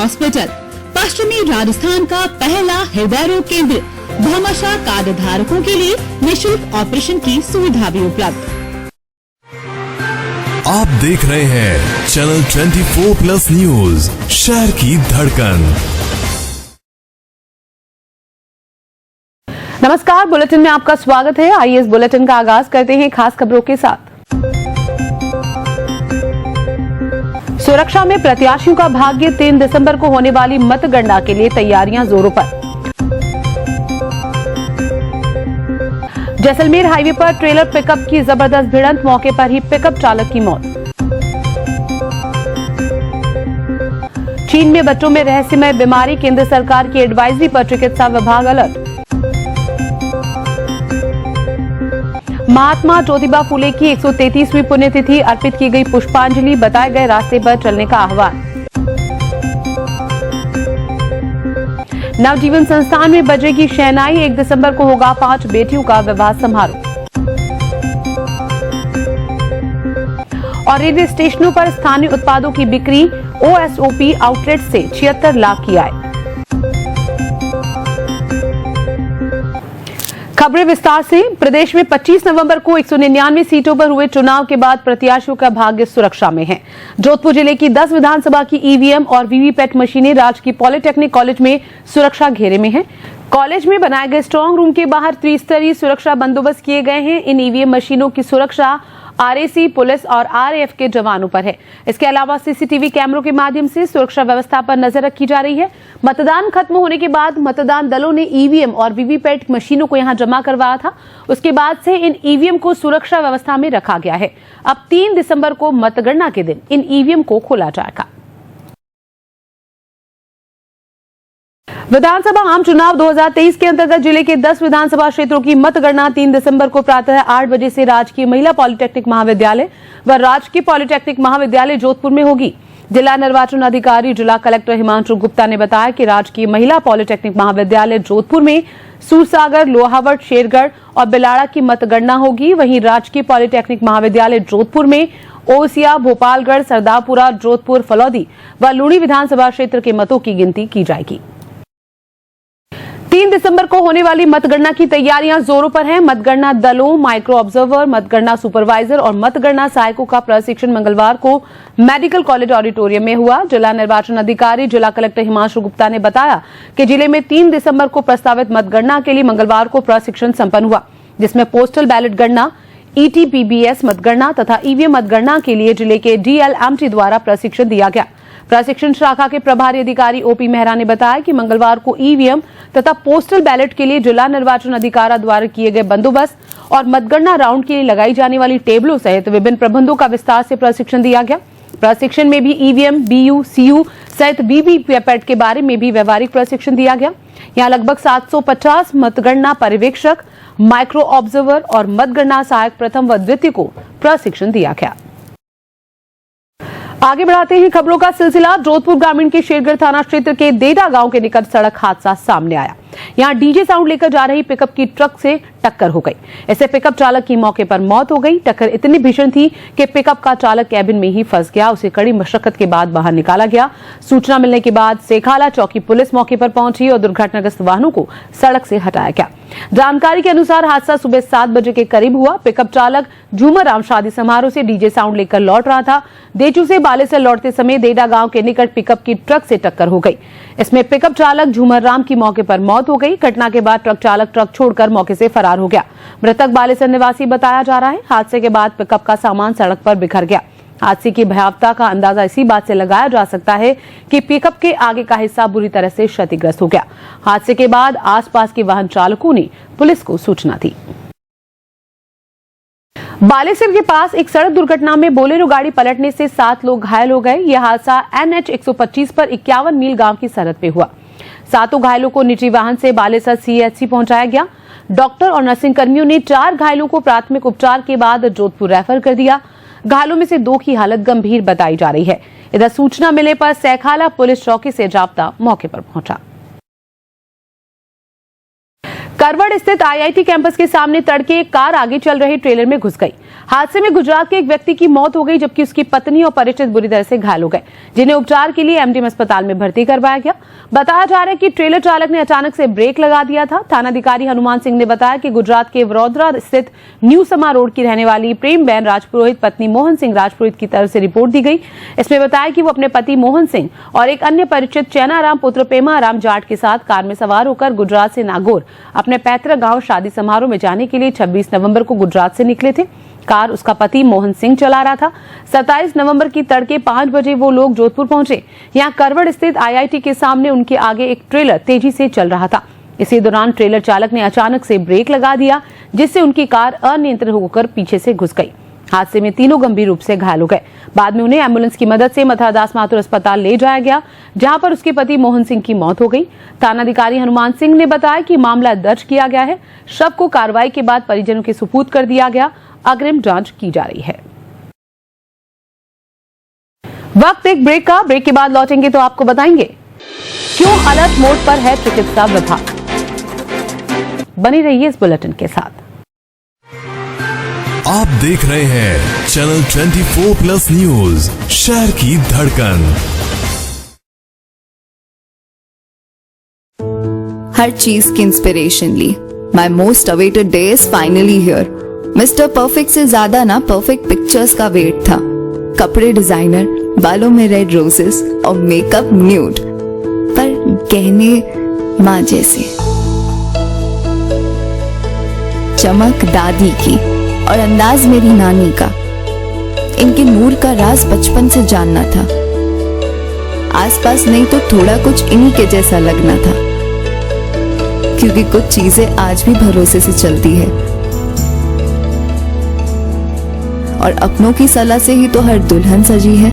Hospital, पश्चिमी राजस्थान का पहला हृदय रोग केंद्र, भामाशाह कार्ड धारकों के लिए निःशुल्क ऑपरेशन की सुविधा भी उपलब्ध। आप देख रहे हैं चैनल 24+ न्यूज, शहर की धड़कन। नमस्कार, बुलेटिन में आपका स्वागत है। आइए इस बुलेटिन का आगाज करते हैं खास खबरों के साथ। सुरक्षा में प्रत्याशियों का भाग्य, 3 दिसंबर को होने वाली मतगणना के लिए तैयारियां जोरों पर। जैसलमेर हाईवे पर ट्रेलर पिकअप की जबरदस्त भिड़ंत, मौके पर ही पिकअप चालक की मौत। चीन में बच्चों में रहस्यमय बीमारी, केंद्र सरकार की एडवाइजरी पर चिकित्सा विभाग अलर्ट। महात्मा ज्योतिबा फुले की 133वीं पुण्यतिथि, अर्पित की गई पुष्पांजलि, बताए गए रास्ते पर चलने का आह्वान। नवजीवन संस्थान में बजेगी शहनाई, 1 दिसंबर को होगा 5 बेटियों का विवाह समारोह। और रेलवे स्टेशनों पर स्थानीय उत्पादों की बिक्री, ओएसओपी आउटलेट से 76 लाख की आय। खबरें विस्तार से। प्रदेश में 25 नवंबर को 199 सीटों पर हुए चुनाव के बाद प्रत्याशियों का भाग्य सुरक्षा में है। जोधपुर जिले की 10 विधानसभा की ईवीएम और वीवीपैट मशीनें राजकीय पॉलिटेक्निक कॉलेज में सुरक्षा घेरे में हैं। कॉलेज में बनाए गए स्ट्रांग रूम के बाहर त्रिस्तरीय सुरक्षा बंदोबस्त किए गए हैं। इन ईवीएम मशीनों की सुरक्षा आरएसी, पुलिस और आरएएफ के जवानों पर है। इसके अलावा सीसीटीवी कैमरों के माध्यम से सुरक्षा व्यवस्था पर नजर रखी जा रही है। मतदान खत्म होने के बाद मतदान दलों ने ईवीएम और वीवीपैट मशीनों को यहां जमा करवाया था। उसके बाद से इन ईवीएम को सुरक्षा व्यवस्था में रखा गया है। अब 3 दिसंबर को मतगणना के दिन इन ईवीएम को खोला जाएगा। विधानसभा आम चुनाव 2023 के अंतर्गत जिले के 10 विधानसभा क्षेत्रों की मतगणना 3 दिसंबर को प्रातः 8 बजे से राजकीय महिला पॉलिटेक्निक महाविद्यालय व राजकीय पॉलिटेक्निक महाविद्यालय जोधपुर में होगी। जिला निर्वाचन अधिकारी जिला कलेक्टर हिमांशु गुप्ता ने बताया कि राजकीय महिला पॉलिटेक्निक महाविद्यालय जोधपुर में सूरसागर, लोहावट, शेरगढ़ और बिलाड़ा की मतगणना होगी। वहीं राजकीय पॉलिटेक्निक महाविद्यालय जोधपुर में ओसिया, भोपालगढ़, सरदारपुरा, जोधपुर, फलौदी व लूणी विधानसभा क्षेत्र के मतों की गिनती की जाएगी। 3 दिसंबर को होने वाली मतगणना की तैयारियां जोरों पर हैं। मतगणना दलों, माइक्रो ऑब्जर्वर, मतगणना सुपरवाइजर और मतगणना सहायकों का प्रशिक्षण मंगलवार को मेडिकल कॉलेज ऑडिटोरियम में हुआ। जिला निर्वाचन अधिकारी जिला कलेक्टर हिमांशु गुप्ता ने बताया कि जिले में 3 दिसंबर को प्रस्तावित मतगणना के लिए मंगलवार को प्रशिक्षण संपन्न हुआ, जिसमें पोस्टल बैलेट गणना, ईटीपीबीएस मतगणना तथा ईवीएम मतगणना के लिए जिले के डीएलएमटी द्वारा प्रशिक्षण दिया गया। प्रशिक्षण शाखा के प्रभारी अधिकारी ओपी मेहरा ने बताया कि मंगलवार को ईवीएम तथा पोस्टल बैलेट के लिए जिला निर्वाचन अधिकारी द्वारा किए गए बंदोबस्त और मतगणना राउंड के लिए लगाई जाने वाली टेबलों सहित विभिन्न प्रबंधों का विस्तार से प्रशिक्षण दिया गया। प्रशिक्षण में भी ईवीएम, बीयू, सीयू सहित वीवीपैट के बारे में भी व्यवहारिक प्रशिक्षण दिया गया। यहाँ लगभग 750 मतगणना पर्यवेक्षक, माइक्रो ऑब्जर्वर और मतगणना सहायक प्रथम व द्वितीय को प्रशिक्षण दिया गया। आगे बढ़ाते हैं खबरों का सिलसिला। जोधपुर ग्रामीण के शेरगढ़ थाना क्षेत्र के देदा गांव के निकट सड़क हादसा सामने आया। यहां डीजे साउंड लेकर जा रही पिकअप की ट्रक से टक्कर हो गई। इससे पिकअप चालक की मौके पर मौत हो गई। टक्कर इतनी भीषण थी कि पिकअप का चालक कैबिन में ही फंस गया। उसे कड़ी मशक्कत के बाद बाहर निकाला गया। सूचना मिलने के बाद सेखाला चौकी पुलिस मौके पर पहुंची और दुर्घटनाग्रस्त वाहनों को सड़क से हटाया गया। जानकारी के अनुसार हादसा सुबह 7 बजे के करीब हुआ। पिकअप चालक झूमर राम शादी समारोह से डीजे साउंड लेकर लौट रहा था। देचू से बालेसर लौटते समय देदा गांव के निकट पिकअप की ट्रक से टक्कर हो गई। इसमें पिकअप चालक झूमर राम की मौके पर मौत हो गई। घटना के बाद ट्रक चालक ट्रक छोड़कर मौके से फरार हो गया। मृतक बालेसर निवासी बताया जा रहा है। हादसे के बाद पिकअप का सामान सड़क पर बिखर गया। हादसे की भयावता का अंदाजा इसी बात से लगाया जा सकता है कि पिकअप के आगे का हिस्सा बुरी तरह से क्षतिग्रस्त हो गया। हादसे के बाद आसपास के वाहन चालकों ने पुलिस को सूचना दी। बालेसर के पास एक सड़क दुर्घटना में बोलेरो गाड़ी पलटने से 7 लोग घायल हो गए। यह हादसा NH 125 पर 51 मील गांव की सरहद पे हुआ। 7 घायलों को निजी वाहन से बालेसर CHC पहुंचाया गया। डॉक्टर और नर्सिंग कर्मियों ने 4 घायलों को प्राथमिक उपचार के बाद जोधपुर रेफर कर दिया। घायलों में से 2 की हालत गंभीर बताई जा रही है। इधर सूचना मिलने पर सेखाला पुलिस चौकी से जाब्ता मौके पर पहुंचा। करवड़ स्थित आईआईटी कैंपस के सामने तड़के एक कार आगे चल रहे ट्रेलर में घुस गई। हादसे में गुजरात के एक व्यक्ति की मौत हो गई, जबकि उसकी पत्नी और परिचित बुरी तरह से घायल हो गए, जिन्हें उपचार के लिए एमडीएम अस्पताल में भर्ती करवाया गया। बताया जा रहा है कि ट्रेलर चालक ने अचानक से ब्रेक लगा दिया था। थानाधिकारी हनुमान सिंह ने बताया कि गुजरात के वडोदरा स्थित न्यू समा रोड की रहने वाली प्रेमबेन राजपुरोहित पत्नी मोहन सिंह राजपुरोहित की तरफ से रिपोर्ट दी गई। इसमें बताया कि वो अपने पति मोहन सिंह और एक अन्य परिचित चैनाराम पुत्र पेमाराम जाट के साथ कार में सवार होकर गुजरात से नागौर अपने पैतृक गांव शादी समारोह में जाने के लिए 26 नवंबर को गुजरात से निकले थे। कार उसका पति मोहन सिंह चला रहा था। 27 नवंबर की तड़के 5 बजे वो लोग जोधपुर पहुंचे। यहां करवड़ स्थित आईआईटी के सामने उनके आगे एक ट्रेलर तेजी से चल रहा था। इसी दौरान ट्रेलर चालक ने अचानक से ब्रेक लगा दिया, जिससे उनकी कार अनियंत्रित होकर पीछे से घुस गई। हादसे में तीनों गंभीर रूप से घायल हो गए। बाद में उन्हें एम्बुलेंस की मदद से मथुरादास माथुर अस्पताल ले जाया गया, जहां पर उसके पति मोहन सिंह की मौत हो गई। थानाधिकारी हनुमान सिंह ने बताया कि मामला दर्ज किया गया है। शव को कार्रवाई के बाद परिजनों के सुपुर्द कर दिया गया। अग्रिम जांच की जा रही है। वक्त एक ब्रेक का। ब्रेक के बाद लौटेंगे तो आपको बताएंगे क्यों अलर्ट मोड पर है चिकित्सा विभाग। बनी रहिए इस बुलेटिन के साथ। आप देख रहे हैं चैनल 24+ न्यूज, शहर की धड़कन। हर चीज की इंस्पिरेशन ली। My most awaited day is finally here. Mister perfect से ज्यादा ना परफेक्ट पिक्चर्स का वेट था। कपड़े डिजाइनर, बालों में रेड रोजेस और मेकअप न्यूड, पर गहने माँ जैसे। चमक दादी की और अंदाज मेरी नानी का। इनके नूर का राज बचपन से जानना था। आसपास नहीं तो थोड़ा कुछ इन्हीं के जैसा लगना था, क्योंकि कुछ चीजें आज भी भरोसे से चलती है और अपनों की सलाह से ही तो हर दुल्हन सजी है।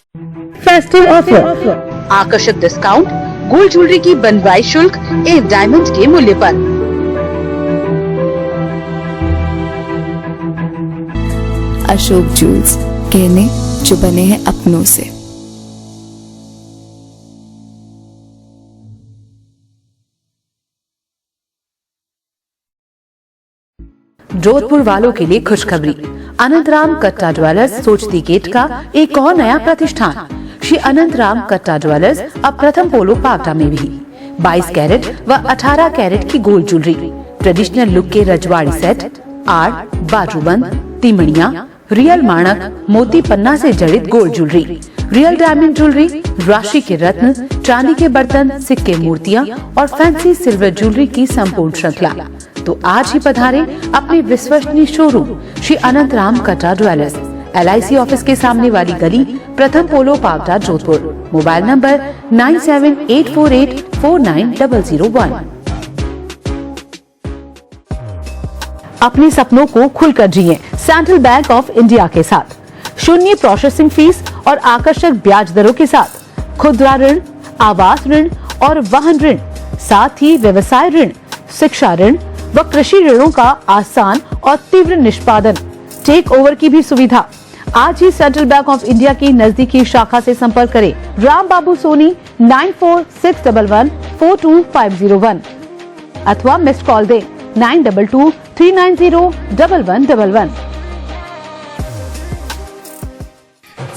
फेस्टिव ऑफर, आकर्षक डिस्काउंट, गोल्ड ज्वेलरी की बनवाई शुल्क एक डायमंड के मूल्य पर। अशोक ज्वेल्स, गहने जो बने हैं अपनों से। जोधपुर वालों के लिए खुशखबरी। अनंतराम कट्टा ज्वेलर्स सोचती गेट का एक और नया प्रतिष्ठान। श्री अनंतराम कट्टा ज्वेलर्स अब प्रथम पोलो पावटा में भी 22 कैरेट व 18 कैरेट की गोल्ड ज्वेलरी, ट्रेडिशनल लुक के रजवाड़ी सेट, आर्ट, बाजूबंद, तिमड़िया, रियल माणक, मोती पन्ना से जड़ित gold jewellery, real diamond jewellery, राशि के रत्न, चांदी के बर्तन, सिक्के, मूर्तियाँ और फैंसी सिल्वर ज्वेलरी की संपूर्ण श्रृंखला। तो आज ही पधारे अपने विश्वसनीय शोरूम श्री अनंतराम कट्टा ज्वेलर्स, LIC ऑफिस के सामने वाली गली, प्रथम पोलो पावटा, जोधपुर। Mobile number 9784849001। अपने सपनों को खुलकर जिए सेंट्रल बैंक ऑफ इंडिया के साथ। शून्य प्रोसेसिंग फीस और आकर्षक ब्याज दरों के साथ खुदरा ऋण, आवास ऋण और वाहन ऋण, साथ ही व्यवसाय ऋण, शिक्षा ऋण व कृषि ऋणों का आसान और तीव्र निष्पादन, टेक ओवर की भी सुविधा। आज ही सेंट्रल बैंक ऑफ इंडिया की नजदीकी शाखा से संपर्क करें। राम बाबू सोनी 9461114250 अथवा मिस्ड कॉल दें 9223901111।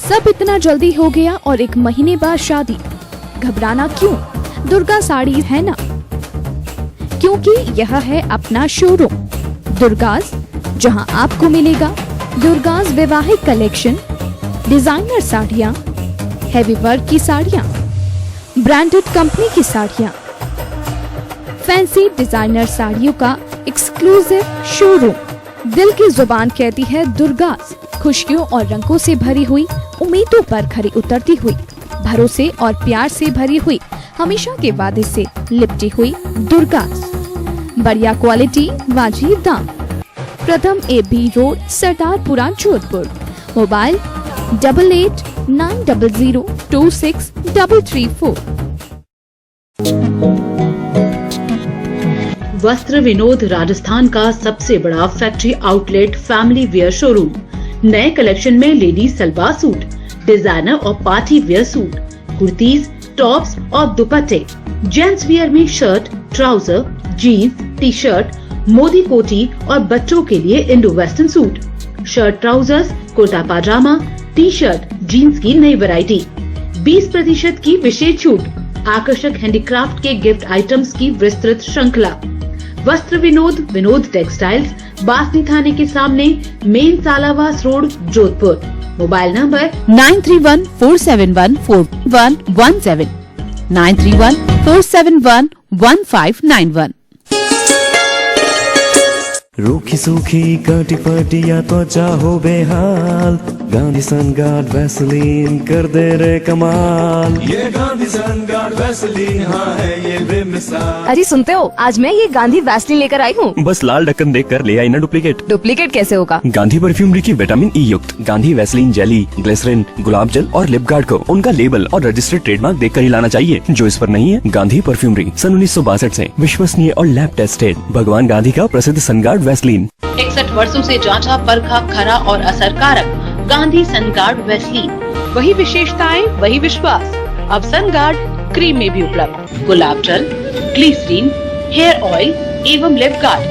सब इतना जल्दी हो गया और 1 महीने बाद शादी। घबराना क्यों? दुर्गा साड़ी है ना, क्योंकि यह है अपना शोरूम दुर्गास, जहां आपको मिलेगा दुर्गास वैवाहिक कलेक्शन, डिजाइनर साड़ियाँ, हैवी वर्क की साड़ियाँ, ब्रांडेड कंपनी की साड़ियाँ, फैंसी डिजाइनर साड़ियों का एक्सक्लूसिव शोरूम। दिल की जुबान कहती है दुर्गास, खुशियों और रंगों से भरी हुई, उम्मीदों पर खरी उतरती हुई, भरोसे और प्यार से भरी हुई, हमेशा के वादे से लिपटी हुई दुर्गास। बढ़िया क्वालिटी, वाजिब दाम। प्रथम AB road, Sardarpura, Jodhpur. Mobile 8890026334। Vastra Vinod Rajasthan का सबसे बड़ा factory outlet family wear showroom. नए कलेक्शन में लेडीज सलवार सूट, डिजाइनर और party wear suit, kurtis, tops और दुपट्टे, जेंट्स वियर में shirt, trouser, jeans, T shirt Modi कोटी और बच्चों के लिए Indo western suit, shirt trousers, kurta पाजामा, टी शर्ट, जीन्स की नई वैरायटी, 20% की विशेष छूट, आकर्षक हैंडीक्राफ्ट के गिफ्ट आइटम्स की विस्तृत श्रृंखला। वस्त्र विनोद टेक्सटाइल्स, बासनी थाने के सामने, main Salawas road, Jodhpur. Mobile number 9314714117, 9314711591। रूखी सूखी काटी पाटिया त्वचा हो बेहाल, गांधी सन गार्ड वैसलीन कर दे रे कमाल। ये गांधी सन गार्ड वैसलीन, हाँ है ये बेमिसाल। अरे सुनते हो, आज मैं ये गांधी वैसलीन लेकर आई हूँ। बस लाल ढक्कन देख कर ले आई ना डुप्लीकेट। डुप्लीकेट कैसे होगा? गांधी परफ्यूमरी की विटामिन ई युक्त गांधी वैसलीन जेली, ग्लिसरीन, गुलाब जल और लिप गार्ड को उनका लेबल और रजिस्टर्ड ट्रेडमार्क देख कर ही लाना चाहिए। जो इस पर नहीं है, गांधी परफ्यूमरी सन 1962 से विश्वसनीय और लैब टेस्टेड भगवान गांधी का प्रसिद्ध सनगार्ड वैसलीन। 61 वर्षों से जांचा, परखा, खरा और असरकारक गांधी सनगार्ड वैसलीन। वही विशेषताएं, वही विश्वास। अब सनगार्ड क्रीम में भी उपलब्ध। गुलाब जल, ग्लिसरीन, हेयर ऑयल एवं लिप गार्ड।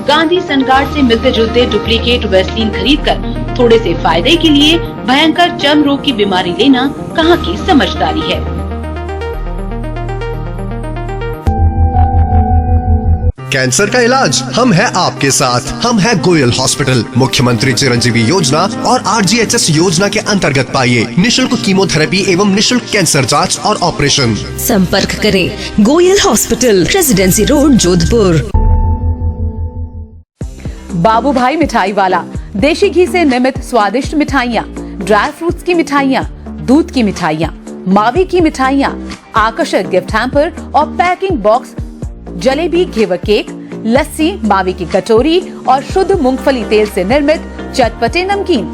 गांधी सनगार्ड से मिलते जुलते डुप्लीकेट वैसलीन खरीद कर थोड़े से फायदे के लिए भयंकर चर्म रोग की बीमारी लेना कहाँ की समझदारी है। कैंसर का इलाज हम है आपके साथ। हम है गोयल हॉस्पिटल। मुख्यमंत्री चिरंजीवी योजना और RGHS योजना के अंतर्गत पाइए निशुल्क कीमोथेरेपी एवं निशुल्क कैंसर जांच और ऑपरेशन। संपर्क करें Goyal hospital, residency road, Jodhpur. Babu Bhai Mithai वाला, देशी घी से निर्मित स्वादिष्ट मिठाइयाँ, ड्राई फ्रूट्स की मिठाइयाँ, दूध की मिठाइयाँ, मावे की मिठाइयाँ, आकर्षक गिफ्ट हैम्पर और पैकिंग बॉक्स, जलेबी, घेवर केक, लस्सी, मावे की कटोरी और शुद्ध मूंगफली तेल से निर्मित चटपटे नमकीन।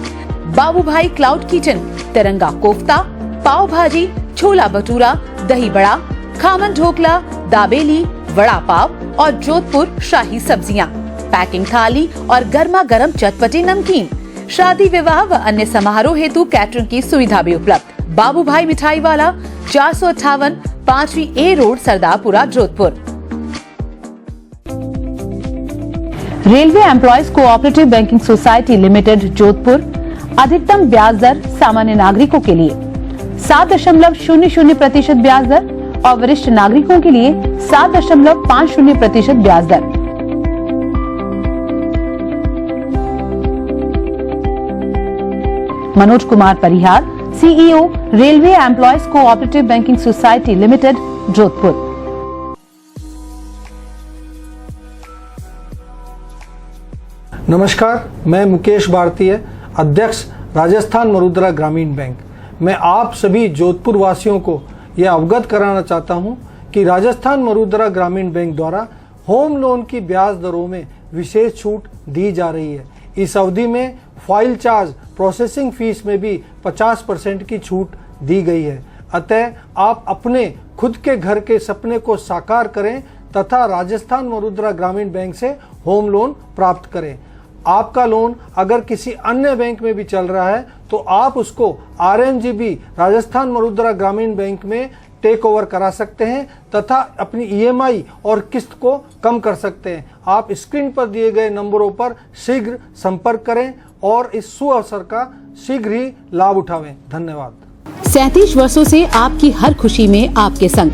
बाबू भाई क्लाउड किचन, तिरंगा कोफ्ता, पाव भाजी, छोला भटूरा, दही बड़ा, खामन ढोकला, दाबेली, वड़ा पाव और जोधपुर शाही सब्जियां, पैकिंग थाली और गर्मा गर्म चटपटे नमकीन। शादी, विवाह व अन्य समारोह हेतु कैटरिंग की सुविधा भी उपलब्ध। बाबू भाई मिठाई वाला, 458 5वीं A road, Sardarpura, Jodhpur. Railway employees cooperative banking society limited, Jodhpur. अधिकतम ब्याज दर सामान्य नागरिकों के लिए 7.00% ब्याज दर और वरिष्ठ नागरिकों के लिए 7.50% ब्याज दर। मनोज कुमार परिहार, CEO, railway employees cooperative banking society limited, Jodhpur. नमस्कार, मैं मुकेश भारतीय, अध्यक्ष राजस्थान मरुद्रा ग्रामीण बैंक। मैं आप सभी जोधपुर वासियों को यह अवगत कराना चाहता हूं कि राजस्थान मरुद्रा ग्रामीण बैंक द्वारा होम लोन की ब्याज दरों में विशेष छूट दी जा रही है। इस अवधि में फाइल चार्ज, प्रोसेसिंग फीस में भी 50% की छूट दी गई है। अतः आप अपने खुद के घर के सपने को साकार करें तथा राजस्थान मरुद्रा ग्रामीण बैंक से होम लोन प्राप्त करें। आपका लोन अगर किसी अन्य बैंक में भी चल रहा है तो आप उसको RMGB राजस्थान मरुद्रा ग्रामीण बैंक में टेक ओवर करा सकते हैं तथा अपनी EMI और किस्त को कम कर सकते हैं। आप स्क्रीन पर दिए गए नंबरों पर शीघ्र संपर्क करें और इस सुअवसर का शीघ्र ही लाभ उठावें। धन्यवाद। 37 वर्षों से आपकी हर खुशी में आपके संग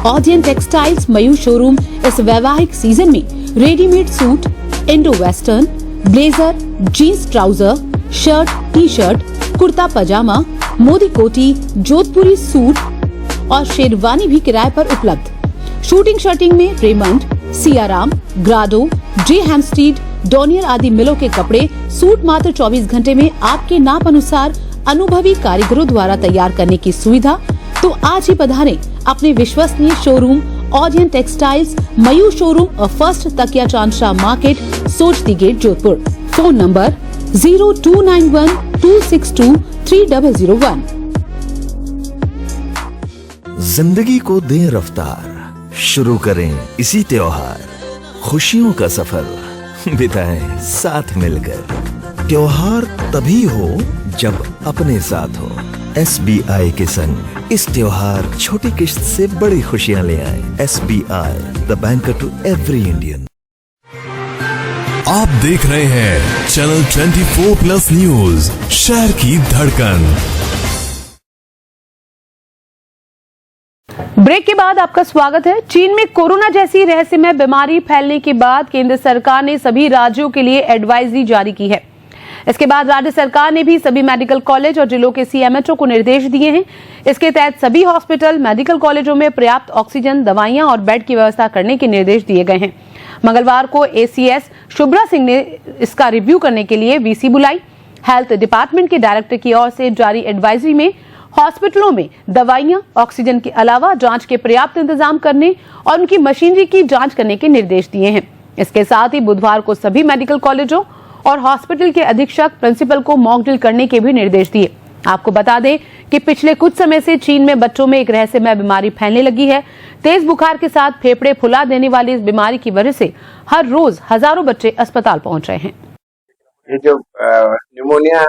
ऑडियन टेक्सटाइल्स मयूर शोरूम इस वैवाहिक सीजन में readymade suit, Indo western, blazer, jeans trouser, shirt, T shirt, kurta पजामा, मोदी कोटी, जोधपुरी सूट और शेरवानी भी किराए पर उपलब्ध। शूटिंग शर्टिंग में Raymond, Siyaram, Grado, J Hampstead, Donear आदि मिलों के कपड़े, सूट मात्र 24 घंटे में आपके नाप अनुसार अनुभवी कारीगरों द्वारा तैयार करने की सुविधा। तो आज ही पधारें अपने विश्वसनीय showroom Odeon textiles Mayur showroom और first Takiya Chand Shah market, Sojati gate, Jodhpur. Phone number 0291262301। जिंदगी को दें रफ्तार, शुरू करें इसी त्योहार, खुशियों का सफर बिताएं साथ मिलकर। त्योहार तभी हो जब अपने साथ हो। SBI के संग इस त्योहार छोटी किश्त से बड़ी खुशियां ले आए। SBI, the banker to every Indian. आप देख रहे हैं चैनल 24+ न्यूज, शहर की धड़कन। ब्रेक के बाद आपका स्वागत है। चीन में कोरोना जैसी रहस्यमय बीमारी फैलने के बाद केंद्र सरकार ने सभी राज्यों के लिए एडवाइजरी जारी की है। इसके बाद राज्य सरकार ने भी सभी मेडिकल कॉलेज और जिलों के CMHO को निर्देश दिए हैं। इसके तहत सभी हॉस्पिटल, मेडिकल कॉलेजों में पर्याप्त ऑक्सीजन, दवाइयां और बेड की व्यवस्था करने के निर्देश दिए गए हैं। मंगलवार को ACS शुभ्रा सिंह ने इसका रिव्यू करने के लिए VC बुलाई। हेल्थ डिपार्टमेंट के डायरेक्टर की ओर से जारी एडवाइजरी में हॉस्पिटलों में दवाइयां, ऑक्सीजन के अलावा जांच के पर्याप्त इंतजाम करने और उनकी मशीनरी की जांच करने के निर्देश दिए हैं। इसके साथ ही बुधवार को सभी मेडिकल कॉलेजों और हॉस्पिटल के अधीक्षक, प्रिंसिपल को मॉक ड्रिल करने के भी निर्देश दिए। आपको बता दें कि पिछले कुछ समय से चीन में बच्चों में एक रहस्यमय बीमारी फैलने लगी है। तेज बुखार के साथ फेफड़े फुला देने वाली इस बीमारी की वजह से हर रोज हजारों बच्चे अस्पताल पहुंच रहे हैं। ये जो न्यूमोनिया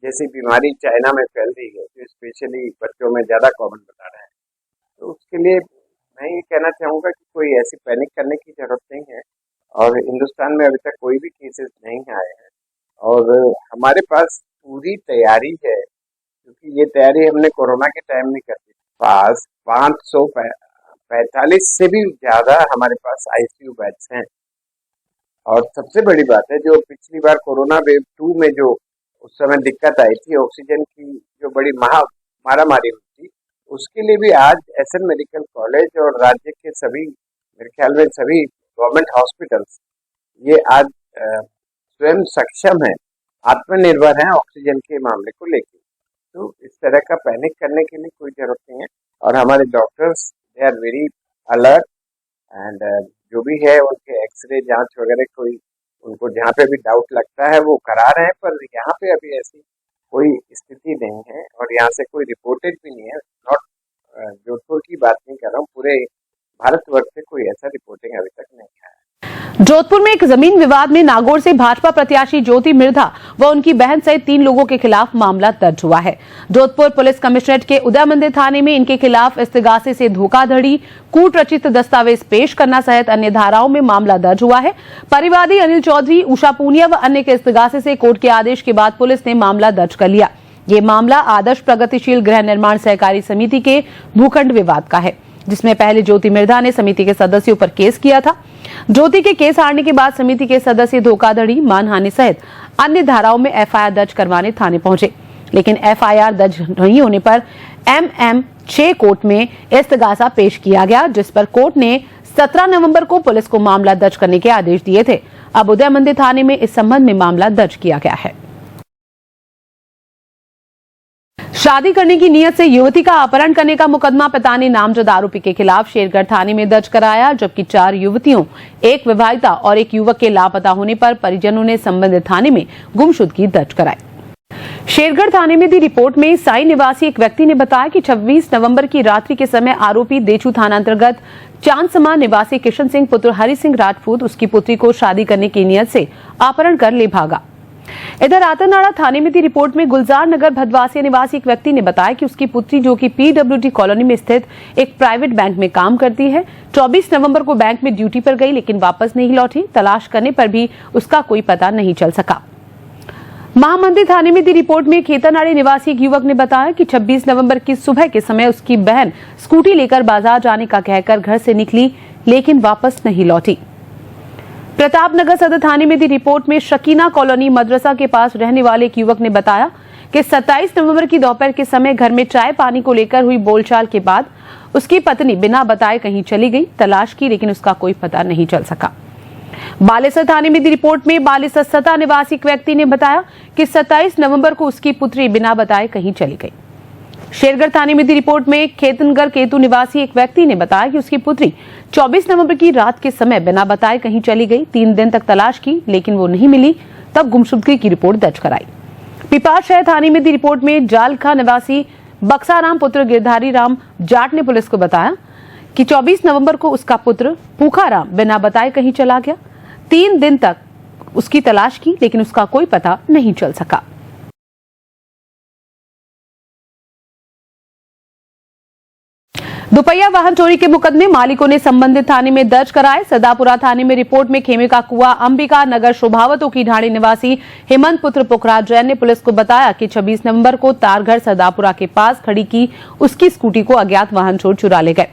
जैसी बीमारी चाइना में फैल रही है, तो स्पेशली बच्चों में ज्यादा कॉमन बता रहा है, तो उसके लिए मैं ये कहना चाहूँगा कि कोई ऐसी पैनिक करने की जरूरत नहीं है। और हिंदुस्तान में अभी तक कोई भी केसेस नहीं आए हैं और हमारे पास पूरी तैयारी है, क्योंकि ये तैयारी हमने कोरोना के टाइम में कर दी। पास 545 से भी ज्यादा हमारे पास ICU बेड्स हैं। और सबसे बड़ी बात है, जो पिछली बार कोरोना वेव 2 में जो उस समय दिक्कत आई थी, ऑक्सीजन की जो बड़ी मारामारी हुई थी, उसके लिए भी आज SN मेडिकल कॉलेज और राज्य के सभी, मेरे ख्याल में सभी गवर्नमेंट हॉस्पिटल्स ये आज स्वयं सक्षम है, आत्मनिर्भर हैं ऑक्सीजन के मामले को लेकर। तो इस तरह का पैनिक करने के लिए कोई जरूरत नहीं है। और हमारे doctors they are very alert and जो भी है उनके एक्सरे जांच वगैरह, कोई उनको जहाँ पे भी डाउट लगता है वो करा रहे हैं, पर यहाँ पे अभी ऐसी कोई स्थिति नहीं है और यहाँ से कोई रिपोर्टेड भी नहीं है। नॉट जोधपुर की बात नहीं कर रहा हूँ, पूरे भारतवर्ष से कोई ऐसा रिपोर्टिंग अभी तक नहीं आया। जोधपुर में एक जमीन विवाद में नागौर से भाजपा प्रत्याशी ज्योति मिर्धा व उनकी बहन सहित 3 लोगों के खिलाफ मामला दर्ज हुआ है। जोधपुर पुलिस कमिश्नरेट के उदय मंदिर थाने में इनके खिलाफ इस्तिगासे से धोखाधड़ी, कूट रचित दस्तावेज पेश करना सहित अन्य धाराओं में मामला दर्ज हुआ है। परिवादी अनिल चौधरी, उषा पूनिया व अन्य के इस्तिगासे से कोर्ट के आदेश के बाद पुलिस ने मामला दर्ज कर लिया। ये मामला आदर्श प्रगतिशील गृह निर्माण सहकारी समिति के भूखंड विवाद का है, जिसमें पहले ज्योति मिर्धा ने समिति के सदस्यों पर केस किया था। ज्योति के केस हारने के बाद समिति के सदस्य धोखाधड़ी, मानहानि सहित अन्य धाराओं में FIR दर्ज करवाने थाने पहुंचे, लेकिन FIR दर्ज नहीं होने पर MM 6 कोर्ट में इस्तिगासा पेश किया गया, जिस पर कोर्ट ने 17 नवंबर को पुलिस को मामला दर्ज करने के आदेश दिए थे। अब उदय मंदिर थाने में इस संबंध में मामला दर्ज किया गया है। शादी करने की नीयत से युवती का अपहरण करने का मुकदमा पिता ने नामजद आरोपी के खिलाफ शेरगढ़ थाने में दर्ज कराया, जबकि 4 युवतियों, एक विवाहिता और एक युवक के लापता होने पर परिजनों ने संबंधित थाने में गुमशुदगी दर्ज कराई। शेरगढ़ थाने में दी रिपोर्ट में साई निवासी एक व्यक्ति ने बताया कि 26 नवंबर की रात्रि के समय आरोपी देचू थाना अंतर्गत चांदसमा निवासी किशन सिंह पुत्र हरि सिंह राजपूत उसकी पुत्री को शादी करने की नीयत से अपहरण कर ले भागा। इधर आतरनाड़ा थाने में दी रिपोर्ट में गुलजार नगर भदवासिया निवासी एक व्यक्ति ने बताया कि उसकी पुत्री, जो कि PWD कॉलोनी में स्थित एक प्राइवेट बैंक में काम करती है, 24 नवंबर को बैंक में ड्यूटी पर गई लेकिन वापस नहीं लौटी। तलाश करने पर भी उसका कोई पता नहीं चल सका। महामंदिर थाने में दी रिपोर्ट में खेतनाड़ी निवासी एक युवक ने बताया कि 26 नवंबर की सुबह के समय उसकी बहन स्कूटी लेकर बाजार जाने का कहकर घर से निकली लेकिन वापस नहीं लौटी। प्रतापनगर सदर थाने में दी रिपोर्ट में शकीना कॉलोनी मदरसा के पास रहने वाले एक युवक ने बताया कि 27 नवंबर की दोपहर के समय घर में चाय पानी को लेकर हुई बोलचाल के बाद उसकी पत्नी बिना बताए कहीं चली गई। तलाश की लेकिन उसका कोई पता नहीं चल सका। बालेसर थाने में दी रिपोर्ट में बालेसर सता निवासी एक व्यक्ति ने बताया कि 27 नवंबर को उसकी पुत्री बिना बताए कहीं चली गई। शेरगढ़ थाने में दी रिपोर्ट में खेतनगर केतु निवासी एक व्यक्ति ने बताया कि उसकी पुत्री 24 नवंबर की रात के समय बिना बताए कहीं चली गई। 3 दिन तक तलाश की लेकिन वो नहीं मिली, तब गुमशुदगी की रिपोर्ट दर्ज कराई। पिपार शहर थाने में दी रिपोर्ट में जालखा निवासी बक्साराम पुत्र गिरधारी राम जाट ने पुलिस को बताया कि 24 नवंबर को उसका पुत्र पूखाराम बिना बताए कहीं चला गया। 3 दिन तक उसकी तलाश की लेकिन उसका कोई पता नहीं चल सका। दोपहिया वाहन चोरी के मुकदमे मालिकों ने संबंधित थाने में दर्ज कराए। सदापुरा थाने में रिपोर्ट में खेमे का कुआ अंबिका नगर शोभावतों की ढाणी निवासी हेमंत पुत्र पुखराज जैन ने पुलिस को बताया कि 26 नवंबर को तारघर सदापुरा के पास खड़ी की उसकी स्कूटी को अज्ञात वाहन चोर चुरा ले गए।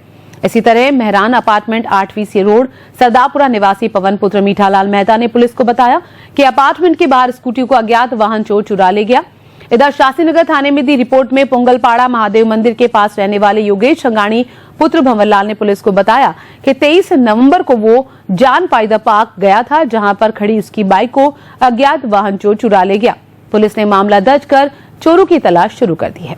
इसी तरह मेहरान अपार्टमेंट 8वीं सी रोड सदापुरा निवासी पवन पुत्र मीठालाल मेहता ने पुलिस को बताया कि अपार्टमेंट के बाहर स्कूटी को अज्ञात वाहन चोर चुरा ले गया। इधर शास्त्रीनगर थाने में दी रिपोर्ट में पोंगलपाड़ा महादेव मंदिर के पास रहने वाले योगेश संगाणी पुत्र भंवरलाल ने पुलिस को बताया कि 23 नवंबर को वो जान पाइदा पार्क गया था, जहां पर खड़ी उसकी बाइक को अज्ञात वाहन चोर चुरा ले गया। पुलिस ने मामला दर्ज कर चोरों की तलाश शुरू कर दी है।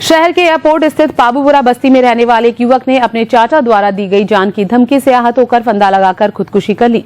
शहर के एयरपोर्ट स्थित पाबूपुरा बस्ती में रहने वाले एक युवक ने अपने चाचा द्वारा दी गई जान की धमकी से आहत होकर फंदा लगाकर खुदकुशी कर ली।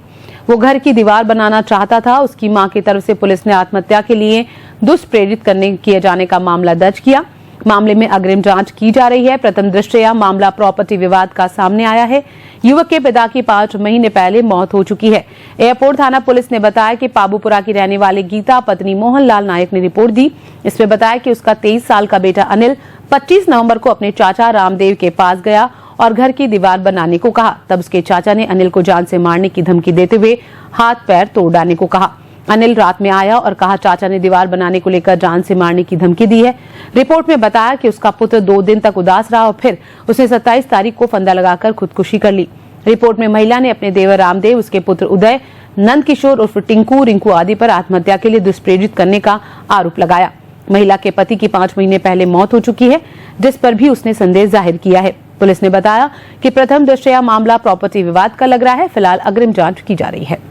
वो घर की दीवार बनाना चाहता था। उसकी मां की तरफ से पुलिस ने आत्महत्या के लिए दुष्प्रेरित किए जाने का मामला दर्ज किया। मामले में अग्रिम जांच की जा रही है। प्रथम दृष्टया मामला प्रॉपर्टी विवाद का सामने आया है। युवक के पिता की 5 महीने पहले मौत हो चुकी है। एयरपोर्ट थाना पुलिस ने बताया कि पाबूपुरा की रहने वाली गीता पत्नी मोहनलाल नायक ने रिपोर्ट दी। इसमें बताया कि उसका 23 साल का बेटा अनिल 25 नवंबर को अपने चाचा रामदेव के पास गया और घर की दीवार बनाने को कहा। तब उसके चाचा ने अनिल को जान से मारने की धमकी देते हुए हाथ पैर तोड़ डालने को कहा। अनिल रात में आया और कहा चाचा ने दीवार बनाने को लेकर जान से मारने की धमकी दी है। रिपोर्ट में बताया कि उसका पुत्र 2 दिन तक उदास रहा और फिर उसने 27 तारीख को फंदा लगाकर खुदकुशी कर ली। रिपोर्ट में महिला ने अपने देवर रामदेव, उसके पुत्र उदय, नंद किशोर उर्फ टिंकू, रिंकू आदि पर आत्महत्या के लिए दुष्प्रेरित करने का आरोप लगाया। महिला के पति की 5 महीने पहले मौत हो चुकी है, जिस पर भी उसने संदेह जाहिर किया है। पुलिस ने बताया कि प्रथम दृष्टया मामला प्रॉपर्टी विवाद का लग रहा है। फिलहाल अग्रिम जांच की जा रही है।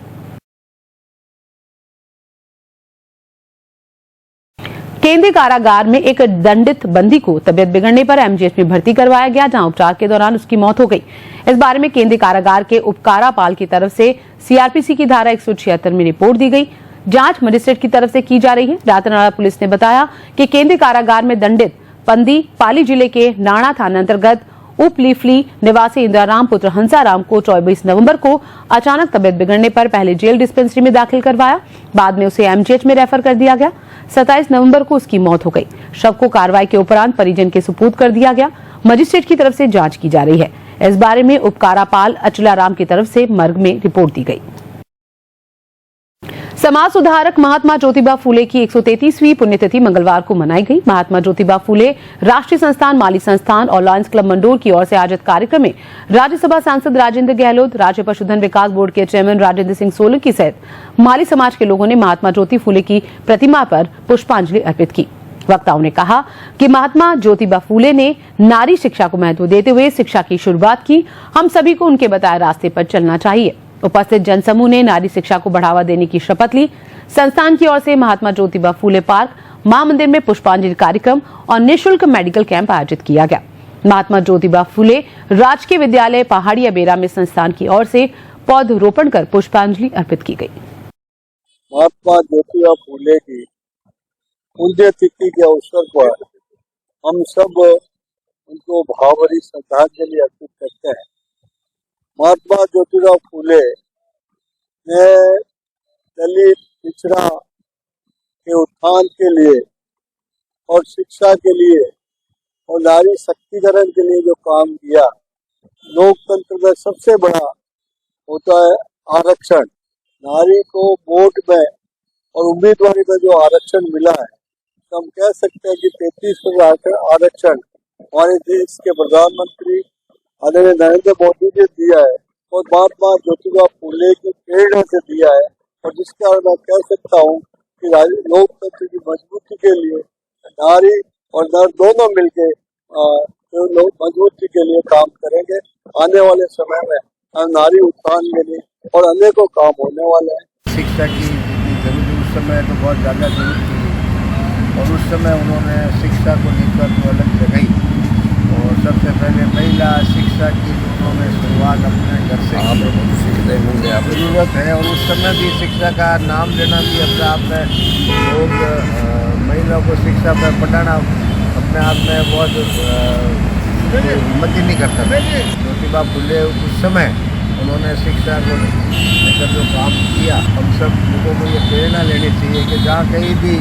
केंद्रीय कारागार में एक दंडित बंदी को तबियत बिगड़ने पर एमजीएच में भर्ती करवाया गया, जहां उपचार के दौरान उसकी मौत हो गई। इस बारे में केंद्रीय कारागार के उपकारापाल की तरफ से सीआरपीसी की धारा 176 में रिपोर्ट दी गई। जांच मजिस्ट्रेट की तरफ से की जा रही है। रातनाड़ा पुलिस ने बताया कि केंद्रीय कारागार में दंडित बंदी पाली जिले के नाणा थाना अंतर्गत उपलीफली निवासी इंदिराराम पुत्र हंसाराम को 24 नवंबर को अचानक तबियत बिगड़ने पर पहले जेल डिस्पेंसरी में दाखिल करवाया, बाद में उसे एमजीएच में रेफर कर दिया गया। 27 नवंबर को उसकी मौत हो गई। शव को कार्रवाई के उपरांत परिजन के सुपुर्द कर दिया गया। मजिस्ट्रेट की तरफ से जांच की जा रही है। इस बारे में उपकारापाल अचलाराम की तरफ से मर्ग में रिपोर्ट दी गई। समाज सुधारक महात्मा ज्योतिबा फूले की 133वीं पुण्यतिथि मंगलवार को मनाई गई। महात्मा ज्योतिबा फूले राष्ट्रीय संस्थान, माली संस्थान और लॉयंस क्लब मंडोर की ओर से आयोजित कार्यक्रम में राज्यसभा सांसद राजेंद्र गहलोत, राज्य पशुधन विकास बोर्ड के चेयरमैन राजेंद्र सिंह सोलंकी सहित माली समाज के लोगों ने महात्मा ज्योति फूले की प्रतिमा पर पुष्पांजलि अर्पित की। वक्ताओं ने कहा कि महात्मा ज्योतिबा फूले ने नारी शिक्षा को महत्व देते हुए शिक्षा की शुरुआत की। हम सभी को उनके बताए रास्ते पर चलना चाहिए। उपस्थित जनसमूह ने नारी शिक्षा को बढ़ावा देने की शपथ ली। संस्थान की ओर से महात्मा ज्योतिबा फूले पार्क, मां मंदिर में पुष्पांजलि कार्यक्रम और निःशुल्क मेडिकल कैंप आयोजित किया गया। महात्मा ज्योतिबा फूले राजकीय विद्यालय पहाड़िया बेरा में संस्थान की ओर से पौधरोपण कर पुष्पांजलि अर्पित की गई। महात्मा ज्योतिबा फूले की पुण्यतिथि के अवसर पर हम सब उनको भावभरी श्रद्धांजलि अर्पित करते हैं। महात्मा ज्योतिबा फूले ने दलित पिछड़ा के उत्थान के लिए और शिक्षा के लिए और नारी शक्तिकरण के लिए जो काम किया, लोकतंत्र में सबसे बड़ा होता है आरक्षण। नारी को वोट में और उम्मीदवारी में जो आरक्षण मिला है, तो हम कह सकते हैं कि 33% आरक्षण हमारे देश के प्रधानमंत्री आदरणीय नरेंद्र मोदी ने दिया है और महात्मा ज्योतिबा फूले की प्रेरणा से दिया है। और जिसके कारण मैं कह सकता हूँ कि लोकतंत्र की मजबूती के लिए नारी और नर दोनों मिलकर मजबूती के लिए काम करेंगे। आने वाले समय में हम नारी उत्थान के लिए और अनेकों काम होने वाले हैं। शिक्षा की जरूरत उस समय तो बहुत ज़्यादा जरूरत थी और उस समय उन्होंने शिक्षा को लेकर तो अलग जगह और सबसे पहले महिला शिक्षा की उन्होंने शुरुआत अपने घर से जरूरत है। और उस समय भी शिक्षा का नाम लेना भी अपने आप में लोग महिलाओं को शिक्षा पर पढ़ाना अपने आप में बहुत हिम्मत ही नहीं करता था। ज्योतिबा फूले उस समय उन्होंने शिक्षा को लेकर जो काम किया, हम सब लोगों को ये प्रेरणा लेनी चाहिए कि जहाँ कहीं भी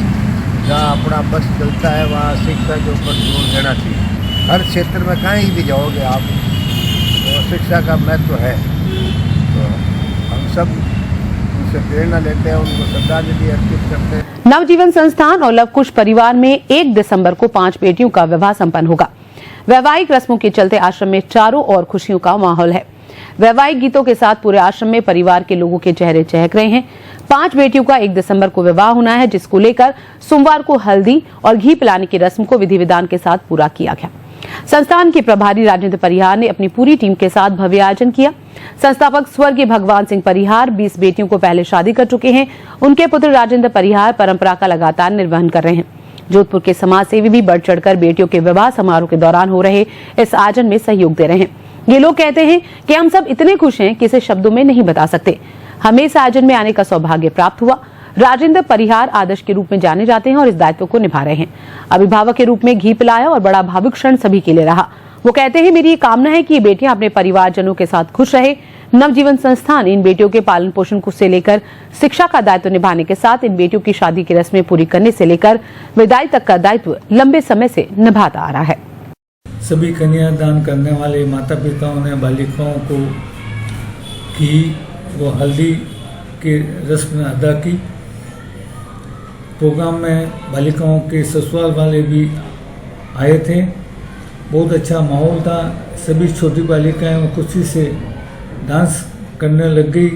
जहाँ अपना बस चलता है वहाँ शिक्षा के ऊपर जोर देना चाहिए। हर क्षेत्र में कहीं भी जाओगे आप, तो शिक्षा का महत्व है। तो हम सब उनसे प्रेरणा लेते हैं, उनको श्रद्धांजलि अर्पित करते हैं। नवजीवन संस्थान और लवकुश परिवार में 1 दिसंबर को 5 बेटियों का विवाह संपन्न होगा। वैवाहिक रस्मों के चलते आश्रम में चारों ओर खुशियों का माहौल है। वैवाहिक गीतों के साथ पूरे आश्रम में परिवार के लोगों के चेहरे चहक रहे हैं। 5 बेटियों का 1 दिसंबर को विवाह होना है, जिसको लेकर सोमवार को हल्दी और घी पिलाने की रस्म को विधि विधान के साथ पूरा किया गया। संस्थान के प्रभारी राजेंद्र परिहार ने अपनी पूरी टीम के साथ भव्य आयोजन किया। संस्थापक स्वर्गीय भगवान सिंह परिहार 20 बेटियों को पहले शादी कर चुके हैं। उनके पुत्र राजेंद्र परिहार परंपरा का लगातार निर्वहन कर रहे हैं। जोधपुर के समाज सेवी भी बढ़ चढ़कर बेटियों के विवाह समारोह के दौरान हो रहे इस आयोजन में सहयोग दे रहे हैं। ये लोग कहते हैं कि हम सब इतने खुश हैं कि इसे शब्दों में नहीं बता सकते। हमें इस आयोजन में आने का सौभाग्य प्राप्त हुआ। राजेंद्र परिहार आदर्श के रूप में जाने जाते हैं और इस दायित्व को निभा रहे हैं। अभिभावक के रूप में घी पिलाया और बड़ा भावुक क्षण सभी के लिए रहा। वो कहते हैं, मेरी ये कामना है कि ये बेटियां अपने परिवारजनों के साथ खुश रहे। नवजीवन संस्थान इन बेटियों के पालन पोषण से लेकर शिक्षा का दायित्व निभाने के साथ इन बेटियों की शादी की रस्में पूरी करने से लेकर विदाई तक का दायित्व लंबे समय से निभाता आ रहा है। सभी कन्यादान करने वाले माता पिताओं ने बालिकाओं को घी व हल्दी की रस्म अदा की। प्रोग्राम में बालिकाओं के ससुराल वाले भी आए थे। बहुत अच्छा माहौल था। सभी छोटी बालिकाएं खुशी से डांस करने लग गई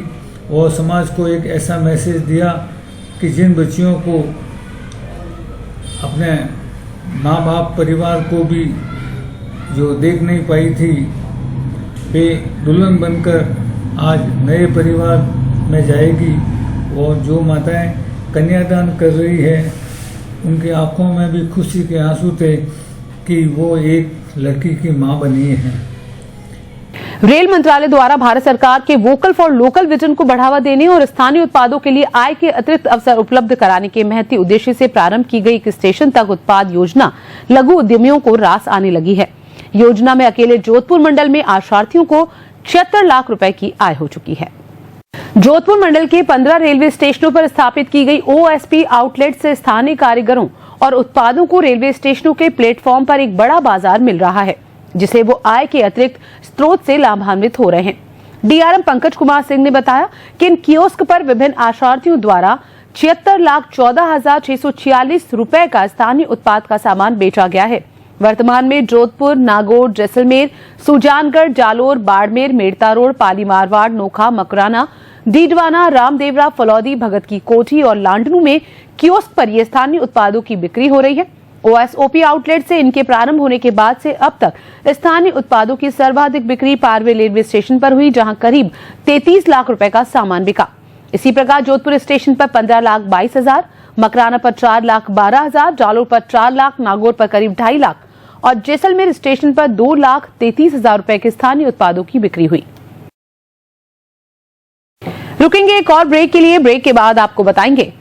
और समाज को एक ऐसा मैसेज दिया कि जिन बच्चियों को अपने माँ बाप परिवार को भी जो देख नहीं पाई थी, वे दुल्हन बनकर आज नए परिवार में जाएगी। और जो माताएं कन्यादान कर रही है, उनकी आंखों में भी खुशी के आंसू थे कि वो एक लड़की की मां बनी है। रेल मंत्रालय द्वारा भारत सरकार के वोकल फॉर लोकल विजन को बढ़ावा देने और स्थानीय उत्पादों के लिए आय के अतिरिक्त अवसर उपलब्ध कराने के महती उद्देश्य से प्रारंभ की गई एक स्टेशन तक उत्पाद योजना लघु उद्यमियों को रास आने लगी है। योजना में अकेले जोधपुर मंडल में आशार्थियों को 76 लाख रुपए की आय हो चुकी है। जोधपुर मंडल के 15 रेलवे स्टेशनों पर स्थापित की गई OSP आउटलेट से स्थानीय कारीगरों और उत्पादों को रेलवे स्टेशनों के प्लेटफॉर्म पर एक बड़ा बाजार मिल रहा है, जिसे वो आय के अतिरिक्त स्रोत से लाभान्वित हो रहे हैं। DRM पंकज कुमार सिंह ने बताया कि इन कियोस्क पर विभिन्न आशार्थियों द्वारा 76,14,646 रुपए का स्थानीय उत्पाद का सामान बेचा गया है। वर्तमान में जोधपुर, नागौर, जैसलमेर, सुजानगढ़, जालोर, बाड़मेर, मेड़ता रोड, पाली मारवाड़, नोखा, मकराना, डीडवाना, रामदेवरा, फलौदी, भगत की कोठी और लांडनू में कियोस्क पर ये स्थानीय उत्पादों की बिक्री हो रही है। OSOP आउटलेट से इनके प्रारंभ होने के बाद से अब तक स्थानीय उत्पादों की सर्वाधिक बिक्री पारवे रेलवे स्टेशन पर हुई, जहां करीब 33 लाख रुपए का सामान बिका। इसी प्रकार जोधपुर स्टेशन पर 15,22,000, मकराना पर 4,12,000, जालोर पर 4 लाख, नागौर पर करीब 2.5 लाख और जैसलमेर स्टेशन पर 2,33,000 रुपए के स्थानीय उत्पादों की बिक्री हुई। रुकेंगे एक और ब्रेक के लिए। ब्रेक के बाद आपको बताएंगे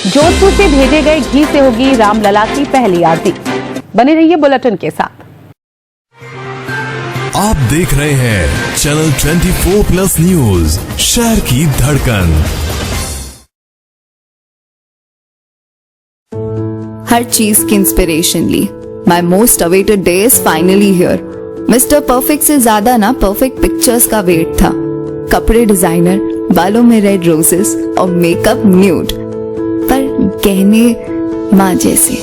जोधपुर से भेजे गए घी से होगी रामलला की पहली आरती। बने रहिए बुलेटिन के साथ। आप देख रहे हैं चैनल 24+ न्यूज, शहर की धड़कन। हर चीज की इंस्पिरेशन ली। My most awaited day is finally here. Mister perfect से ज्यादा ना परफेक्ट पिक्चर्स का वेट था। कपड़े डिजाइनर, बालों में रेड रोजेस और मेकअप न्यूड, पर गहने माँ जैसे।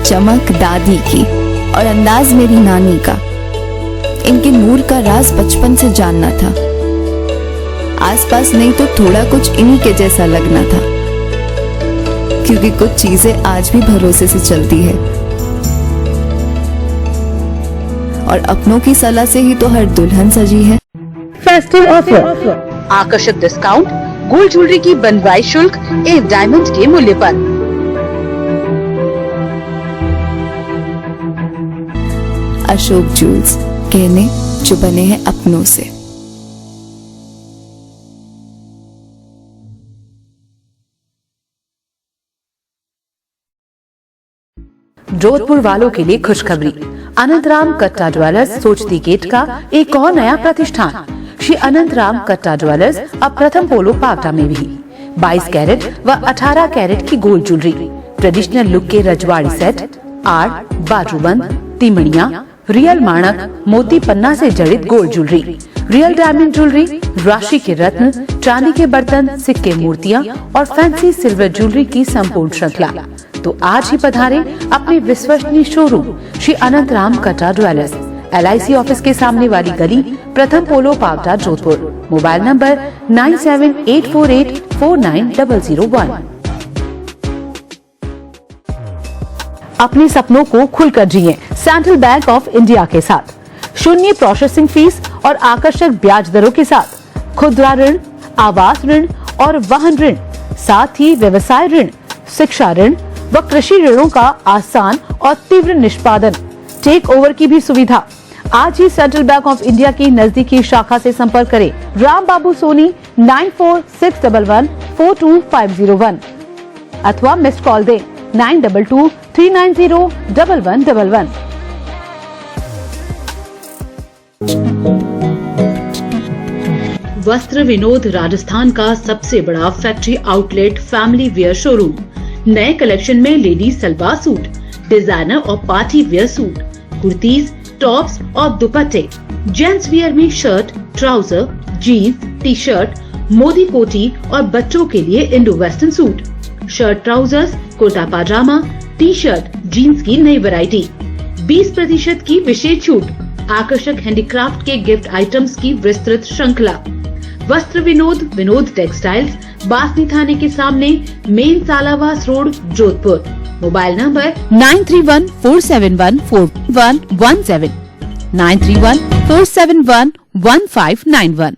चमक दादी की और अंदाज मेरी नानी का। इनके नूर का राज बचपन से जानना था। आसपास नहीं तो थोड़ा कुछ इन्हीं के जैसा लगना था, क्योंकि कुछ चीजें आज भी भरोसे से चलती है और अपनों की सलाह से ही तो हर दुल्हन सजी है। फेस्टिव ऑफर, आकर्षक डिस्काउंट, गोल्ड ज्वेलरी की बनवाई शुल्क एक डायमंड के मूल्य पर। अशोक ज्वेल्स, गहने जो बने हैं अपनों से। जोधपुर वालों के लिए खुशखबरी। अनंतराम कट्टा ज्वेलर्स सोचती गेट का एक और नया प्रतिष्ठान। श्री अनंतराम कट्टा ज्वेलर्स अब प्रथम पोलो पावटा में भी 22 कैरेट व 18 कैरेट की गोल्ड ज्वेलरी, ट्रेडिशनल लुक के रजवाड़ी सेट, आड़, बाजूबंद, तिमड़िया, रियल माणक, मोती पन्ना से जड़ित gold jewellery, real diamond jewellery, राशि के रत्न, चांदी के बर्तन, सिक्के, मूर्तियाँ और फैंसी सिल्वर ज्वेलरी की संपूर्ण श्रृंखला। तो आज ही पधारें अपने विश्वसनीय शोरूम श्री अनंत राम कटा ज्वेलर्स, LIC ऑफिस के सामने वाली गली, प्रथम पोलो पावटा, जोधपुर। Mobile number 9784849001। अपने सपनों को खुलकर जिएं सेंट्रल बैंक ऑफ इंडिया के साथ। शून्य प्रोसेसिंग फीस और आकर्षक ब्याज दरों के साथ खुदरा ऋण, आवास ऋण और वाहन ऋण, साथ ही व्यवसाय ऋण, शिक्षा ऋण व कृषि ऋणों का आसान और तीव्र निष्पादन, टेक ओवर की भी सुविधा। आज ही सेंट्रल बैंक ऑफ इंडिया की नजदीकी शाखा से संपर्क करें। राम बाबू सोनी 9461114251 अथवा मिस्ड कॉल दें 9223901111। वस्त्र विनोद राजस्थान का सबसे बड़ा factory outlet family wear showroom. नए कलेक्शन में लेडीज सलवार सूट, डिजाइनर और party wear suit, kurtis, tops और दुपट्टे, जेंट्स वियर में shirt, trouser, jeans, T shirt, Modi कोटी और बच्चों के लिए Indo western suit, shirt, trousers, kurta पाजामा, टी शर्ट, जीन्स की नई वैरायटी, 20% की विशेष छूट, आकर्षक हैंडीक्राफ्ट के गिफ्ट आइटम्स की विस्तृत श्रृंखला। वस्त्र विनोद, विनोद टेक्सटाइल्स, बासनी थाने के सामने, main Salawas road, Jodhpur. Mobile number 9314714117, 9314711591।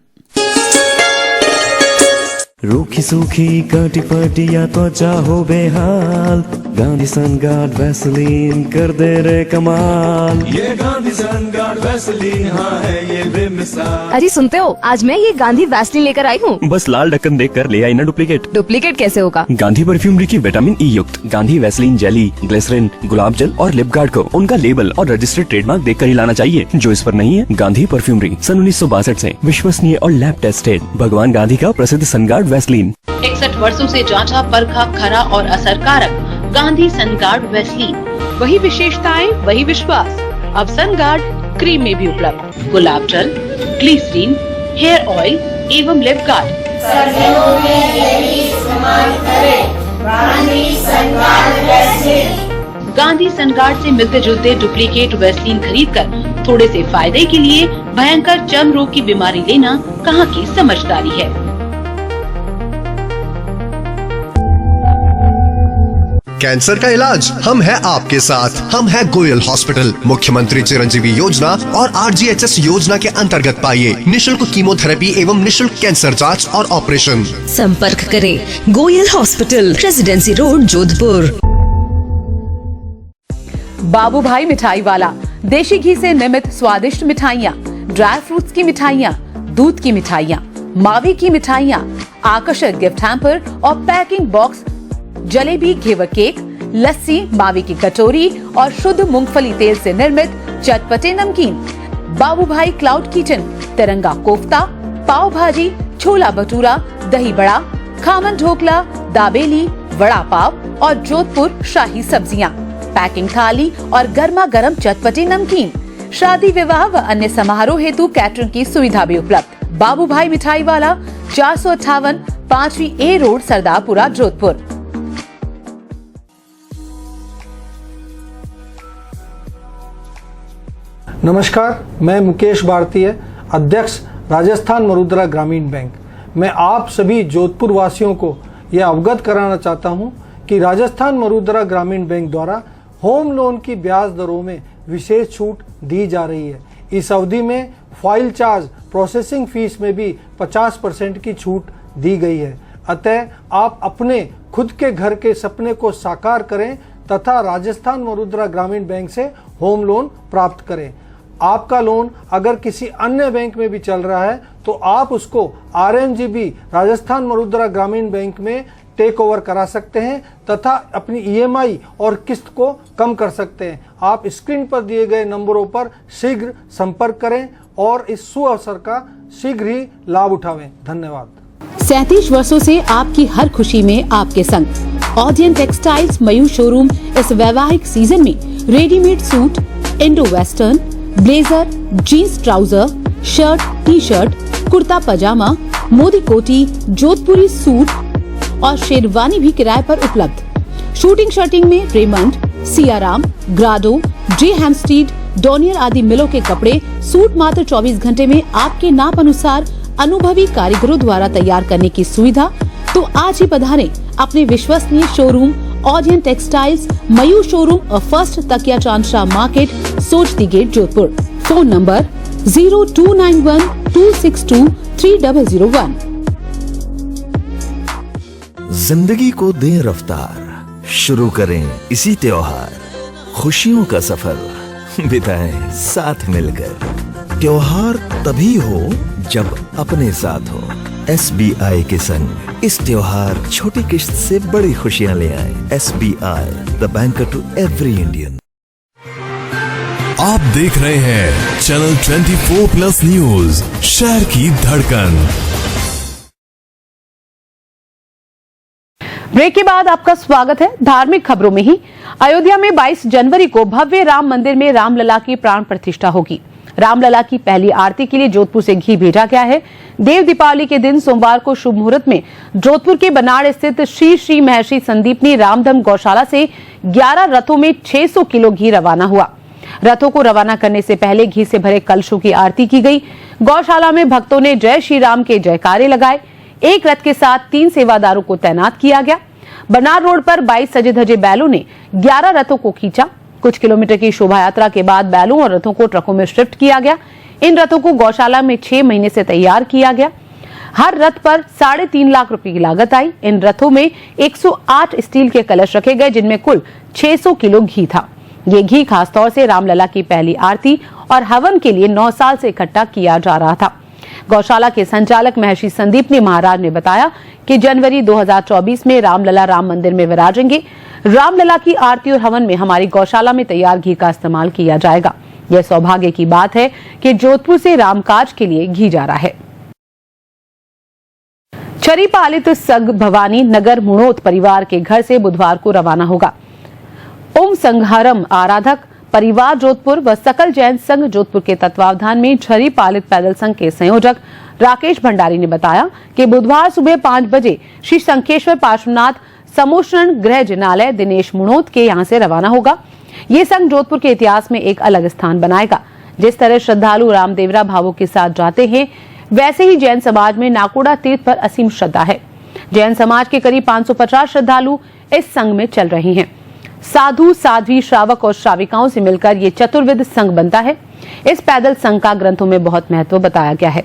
रूखी सूखी कटी पटिया त्वचा हो बेहाल, गांधी सनगार्ड वैसलीन कर दे रे कमाल। ये गांधी सनगार्ड वैसलीन, हाँ है ये बेमिसाल। अरे सुनते हो, आज मैं ये गांधी वैसलीन लेकर आई हूँ। बस लाल ढक्कन देख कर ले आई ना डुप्लीकेट। डुप्लीकेट कैसे होगा? गांधी परफ्यूमरी की विटामिन ई युक्त गांधी वैसलीन जेली, ग्लिसरीन, गुलाब जल और लिप गार्ड को उनका लेबल और रजिस्टर्ड ट्रेडमार्क देख कर ही लाना चाहिए। जो इस पर नहीं है, गांधी परफ्यूमरी सन 1962 से विश्वसनीय और लैब टेस्टेड भगवान गांधी का प्रसिद्ध सनगार्ड वैसलीन। 61 वर्षों से जांचा, परखा, खरा और असरकारक गांधी सनगार्ड वैसलीन। वही विशेषताएं, वही विश्वास। अब सनगार्ड क्रीम में भी उपलब्ध। गुलाब जल, ग्लिसरीन, हेयर ऑयल एवं लिप गार्ड। गांधी सनगार्ड से मिलते जुलते डुप्लीकेट वैसलीन खरीदकर थोड़े से फायदे के लिए भयंकर चर्म रोग की बीमारी लेना कहाँ की समझदारी है। कैंसर का इलाज हम है आपके साथ। हम है गोयल हॉस्पिटल, मुख्यमंत्री चिरंजीवी योजना और RGHS योजना के अंतर्गत पाइए निशुल्क कीमोथेरेपी एवं निशुल्क कैंसर जांच और ऑपरेशन। संपर्क करें Goyal hospital, presidency road, Jodhpur. Babu Bhai Mithai वाला, देशी घी से निर्मित स्वादिष्ट मिठाइयाँ, ड्राई फ्रूट्स की मिठाइयाँ, दूध की मिठाइयाँ, मावी की मिठाइयाँ, आकर्षक गिफ्ट हैम्पर और पैकिंग बॉक्स, जलेबी, घेवर केक, लस्सी, मावी की कटोरी और शुद्ध मूंगफली तेल से निर्मित चटपटे नमकीन। बाबू भाई क्लाउड किचन, तिरंगा कोफ्ता, पाव भाजी, छोला भटूरा, दही बड़ा, खामन ढोकला, दाबेली, वड़ा पाव और जोधपुर शाही सब्जियां, पैकिंग थाली और गर्मा गर्म चटपटे नमकीन। शादी, विवाह व अन्य समारोह हेतु कैटरिंग की सुविधा भी उपलब्ध। बाबू भाई मिठाई वाला, 458 5वीं A रोड, सरदारपुरा, जोधपुर। नमस्कार, मैं मुकेश भारतीय, अध्यक्ष राजस्थान मरुद्रा ग्रामीण बैंक। मैं आप सभी जोधपुर वासियों को यह अवगत कराना चाहता हूं कि राजस्थान मरुद्रा ग्रामीण बैंक द्वारा होम लोन की ब्याज दरों में विशेष छूट दी जा रही है। इस अवधि में फाइल चार्ज, प्रोसेसिंग फीस में भी 50% की छूट दी गई है। अतः आप अपने खुद के घर के सपने को साकार करें तथा राजस्थान मरुद्रा ग्रामीण बैंक से होम लोन प्राप्त करें। आपका लोन अगर किसी अन्य बैंक में भी चल रहा है तो आप उसको RNGB राजस्थान मरुद्रा ग्रामीण बैंक में टेक ओवर करा सकते हैं तथा अपनी EMI और किस्त को कम कर सकते हैं। आप स्क्रीन पर दिए गए नंबरों पर शीघ्र संपर्क करें और इस सुअवसर का शीघ्र ही लाभ उठावें। धन्यवाद। 37 वर्षों से आपकी हर खुशी में आपके संग ऑडियन टेक्सटाइल्स मयूर शोरूम इस वैवाहिक सीजन में readymade suit, Indo western, blazer, jeans trouser, shirt, T shirt, kurta पजामा, मोदी कोटी, जोधपुरी सूट और शेरवानी भी किराए पर उपलब्ध। शूटिंग शर्टिंग में Raymond, Siyaram, Grado, J Hampstead, Donear आदि मिलों के कपड़े, सूट मात्र 24 घंटे में आपके नाप अनुसार अनुभवी कारीगरों द्वारा तैयार करने की सुविधा। तो आज ही पधारें अपने विश्वसनीय showroom Odeon textiles, Mayur showroom और first Takiya Chand Shah market, Sojati gate, Jodhpur. Phone number 0291262301। जिंदगी को दें रफ्तार, शुरू करें इसी त्योहार, खुशियों का सफर बिताएं साथ मिलकर। त्योहार तभी हो जब अपने साथ हो। SBI के संग इस त्योहार छोटी किश्त से बड़ी खुशियां ले आए। SBI, the banker to every Indian. आप देख रहे हैं चैनल 24+ न्यूज, शहर की धड़कन। ब्रेक के बाद आपका स्वागत है। धार्मिक खबरों में ही अयोध्या में 22 जनवरी को भव्य राम मंदिर में रामलला की प्राण प्रतिष्ठा होगी। रामलला की पहली आरती के लिए जोधपुर से घी भेजा गया है। देव दीपावली के दिन सोमवार को शुभ मुहूर्त में जोधपुर के बनाड़ स्थित श्री श्री महर्षि संदीपनी रामधन गौशाला से 11 रथों में 600 किलो घी रवाना हुआ। रथों को रवाना करने से पहले घी से भरे कलशों की आरती की गई। गौशाला में भक्तों ने जय श्री राम के जयकारे लगाए। एक रथ के साथ 3 सेवादारों को तैनात किया गया। बनार रोड पर 22 सजे धजे बैलों ने 11 रथों को खींचा। कुछ किलोमीटर की शोभा यात्रा के बाद बैलों और रथों को ट्रकों में शिफ्ट किया गया। इन रथों को गौशाला में 6 महीने से तैयार किया गया। हर रथ पर 3.5 लाख रुपए की लागत आई। इन रथों में 108 स्टील के कलश रखे गए, जिनमें कुल 600 किलो घी था। ये घी खासतौर से रामलला की पहली आरती और हवन के लिए 9 साल से इकट्ठा किया जा रहा था। गौशाला के संचालक महर्षि संदीपनी महाराज ने बताया कि जनवरी 2024 में रामलला राम मंदिर में विराजेंगे। रामलला की आरती और हवन में हमारी गौशाला में तैयार घी का इस्तेमाल किया जाएगा। यह सौभाग्य की बात है कि जोधपुर से रामकाज के लिए घी जा रहा है। छरी पालित संघ भवानी नगर मुणोत परिवार के घर से बुधवार को रवाना होगा। ओम संघारम आराधक परिवार जोधपुर व सकल जैन संघ जोधपुर के तत्वावधान में छरी पालित पैदल संघ के संयोजक राकेश भंडारी ने बताया कि बुधवार सुबह 5 बजे श्री शंखेश्वर पार्श्वनाथ समोषण गृह जिनालय दिनेश मुणोत के यहां से रवाना होगा। ये संघ जोधपुर के इतिहास में एक अलग स्थान बनाएगा। जिस तरह श्रद्धालु रामदेवरा भावों के साथ जाते हैं, वैसे ही जैन समाज में नाकोड़ा तीर्थ पर असीम श्रद्धा है। जैन समाज के करीब 550 श्रद्धालु इस संघ में चल रहे हैं। साधु, साध्वी, श्रावक और श्राविकाओं से मिलकर ये चतुर्विध संघ बनता है। इस पैदल संघ का ग्रंथों में बहुत महत्व बताया गया है।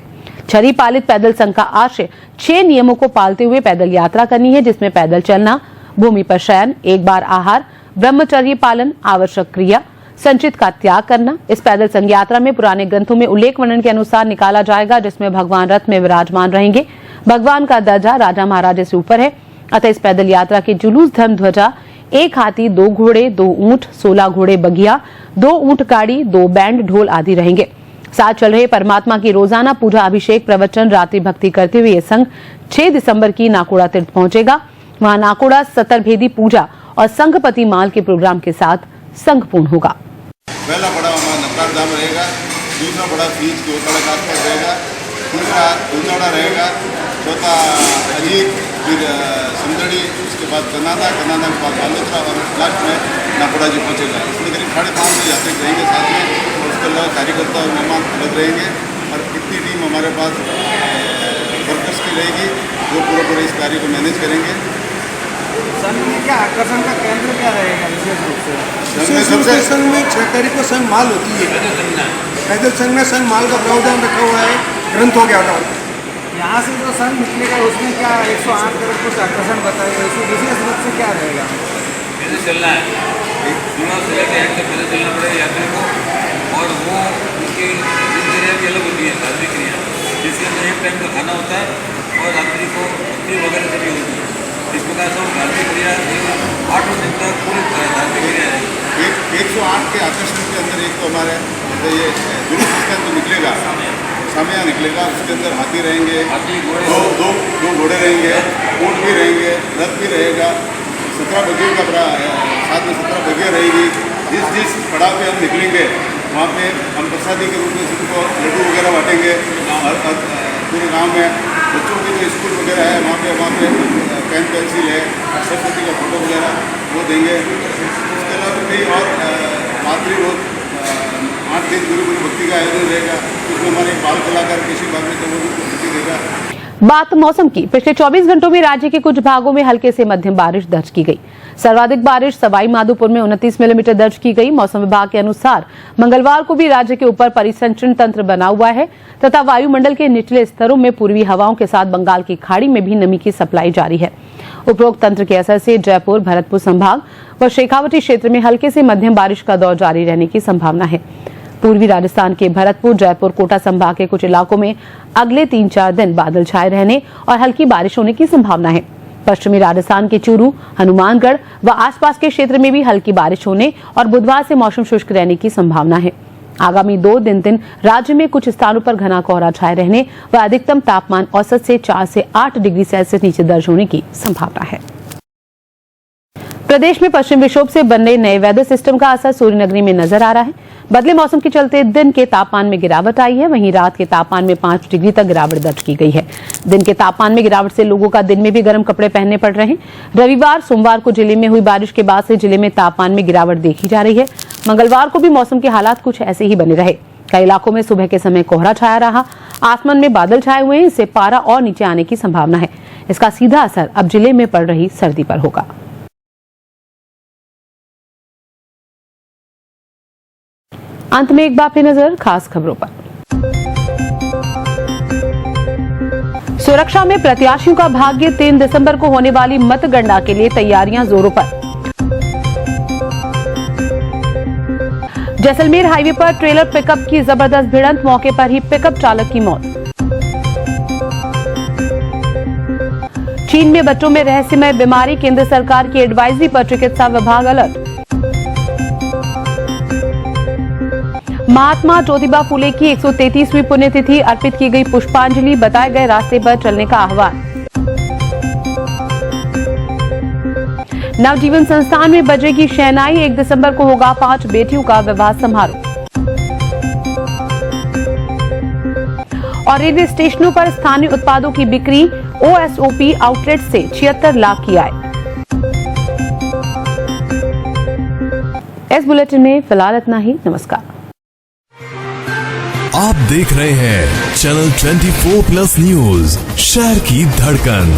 छरी पालित पैदल संघ का आशय 6 नियमों को पालते हुए पैदल यात्रा करनी है, जिसमें पैदल चलना, भूमि पर शयन, एक बार आहार, ब्रह्मचर्य पालन, आवश्यक क्रिया, संचित का त्याग करना। इस पैदल संघ यात्रा में पुराने ग्रंथों में उल्लेख वर्णन के अनुसार निकाला जाएगा, जिसमें भगवान रथ में विराजमान रहेंगे। भगवान का दर्जा राजा महाराजा से ऊपर है, अतः इस पैदल यात्रा के जुलूस धर्म ध्वजा, 1 हाथी, 2 घोड़े, 2 ऊंट, 16 घोड़े बगिया, 2 ऊंट गाड़ी, 2 बैंड ढोल आदि रहेंगे। साथ चल रहे परमात्मा की रोजाना पूजा, अभिषेक, प्रवचन, रात्रि भक्ति करते हुए ये संघ 6 दिसंबर की नाकोड़ा तीर्थ पहुंचेगा। वहां नाकोड़ा सतरभेदी पूजा और संघपति माल के प्रोग्राम के साथ संघ पूर्ण होगा। पहला बड़ा हमारा नक्कार धाम रहेगा, दूसरा बड़ा बीच गोताड़ा का रहेगा, तीसरा दूताड़ा रहेगा, चौथा अजीत, फिर सुंदड़ी, उसके बाद कनादा के बाद बालोत्रा और लास्ट में नाकोड़ा जी पहुँचेगा। इसमें करीब 550 यात्री रहेंगे साथ में, और उसके अलावा कार्यकर्ता और मेहमान अलग रहेंगे। और कितनी टीम हमारे पास वर्कर्स की रहेगी जो पूरा इस कार्य को मैनेज करेंगे। संघ में क्या आकर्षण का केंद्र क्या रहेगा विशेष रूप से? संघ में 6 तारीख को संघ माल होती है। पैदल संघ में संघ माल का प्रावधान रखा हुआ है, ग्रंथ हो गया था। यहाँ से जो संघ निकलेगा उसमें क्या 108 करोड़ कुछ आकर्षण बताइए, उसमें विशेष रूप से क्या रहेगा? पैदल चलना है, सीमा से लेकर एंड तक पैदल चलना पड़ेगा यात्री को, और वो उनकी दिनचर्या भी अलग होती है, धार्मिक क्रिया, जिसके अंदर एक टाइम का खाना होता है और रात्रि को भक्ति वगैरह सभी होती है। इस प्रकार से धार्मिक क्रिया 8 दिन तक पूरी धार्मिक क्रिया है। 108 के आकर्षण के अंदर एक तो हमारे ये जुलूस इसके अंदर निकलेगा, सामया निकलेगा, उसके अंदर हाथी रहेंगे, दो घोड़े रहेंगे, ऊँट भी रहेंगे, रथ भी रहेगा, 17 बगियों का साथ में 17 बगिया रहेगी, जिस पड़ाव पे हम निकलेंगे वहाँ पे हम प्रसादी के रूप में सबको लड्डू वगैरह बांटेंगे और पूरे गांव में बच्चों के जो स्कूल वगैरह है वहाँ पे पेन पेंसिल है सरस्वती का फोटो वगैरह वो देंगे। उसके अलावा कई और मातृ रोज 8 दिन गुरु भक्ति का आयोजन रहेगा, उसमें हमारे बाल कलाकार कृषि विभाग में तो वो भक्ति देगा। बात मौसम की। पिछले 24 घंटों में राज्य के कुछ भागों में हल्के से मध्यम बारिश दर्ज की गई। सर्वाधिक बारिश सवाई माधोपुर में 29 मिलीमीटर दर्ज की गई। मौसम विभाग के अनुसार मंगलवार को भी राज्य के ऊपर परिसंचरण तंत्र बना हुआ है तथा वायुमंडल के निचले स्तरों में पूर्वी हवाओं के साथ बंगाल की खाड़ी में भी नमी की सप्लाई जारी है। उपरोक्त तंत्र के असर से जयपुर, भरतपुर संभाग व शेखावटी क्षेत्र में हल्के से मध्यम बारिश का दौर जारी रहने की संभावना है। पूर्वी राजस्थान के भरतपुर, जयपुर, कोटा संभाग के कुछ इलाकों में अगले 3-4 दिन बादल छाए रहने और हल्की बारिश होने की संभावना है। पश्चिमी राजस्थान के चूरू, हनुमानगढ़ व आसपास के क्षेत्र में भी हल्की बारिश होने और बुधवार से मौसम शुष्क रहने की संभावना है। आगामी 2 दिन राज्य में कुछ स्थानों पर घना कोहरा छाए रहने व अधिकतम तापमान औसत से 4 से 8 डिग्री सेल्सियस नीचे दर्ज होने की संभावना है। प्रदेश में पश्चिम विक्षोभ से बनने नए वेदर सिस्टम का असर सूर्यनगरी में नजर आ रहा है। बदले मौसम के चलते दिन के तापमान में गिरावट आई है, वहीं रात के तापमान में 5 डिग्री तक गिरावट दर्ज की गई है। दिन के तापमान में गिरावट से लोगों का दिन में भी गर्म कपड़े पहनने पड़ रहे हैं। रविवार, सोमवार को जिले में हुई बारिश के बाद से जिले में तापमान में गिरावट देखी जा रही है। मंगलवार को भी मौसम के हालात कुछ ऐसे ही बने रहे। कई इलाकों में सुबह के समय कोहरा छाया रहा, आसमान में बादल छाए हुए हैं, इससे पारा और नीचे आने की संभावना है। इसका सीधा असर अब जिले में पड़ रही सर्दी पर होगा। अंत में एक बार फिर नजर खास खबरों पर। सुरक्षा में प्रत्याशियों का भाग्य। 3 दिसंबर को होने वाली मतगणना के लिए तैयारियां जोरों पर। जैसलमेर हाईवे पर ट्रेलर पिकअप की जबरदस्त भिड़ंत, मौके पर ही पिकअप चालक की मौत। चीन में बच्चों में रहस्यमय बीमारी, केंद्र सरकार की एडवाइजरी पर चिकित्सा विभाग अलर्ट। महात्मा ज्योतिबा फुले की 133वीं पुण्यतिथि, अर्पित की गई पुष्पांजलि, बताए गए रास्ते पर चलने का आह्वान। नवजीवन संस्थान में बजेगी शहनाई, 1 दिसंबर को होगा 5 बेटियों का विवाह समारोह। और रेलवे स्टेशनों पर स्थानीय उत्पादों की बिक्री, ओएसओपी आउटलेट से 76 लाख की आय। इस बुलेटिन में फिलहाल इतना ही। नमस्कार। आप देख रहे हैं चैनल 24+ न्यूज, शहर की धड़कन।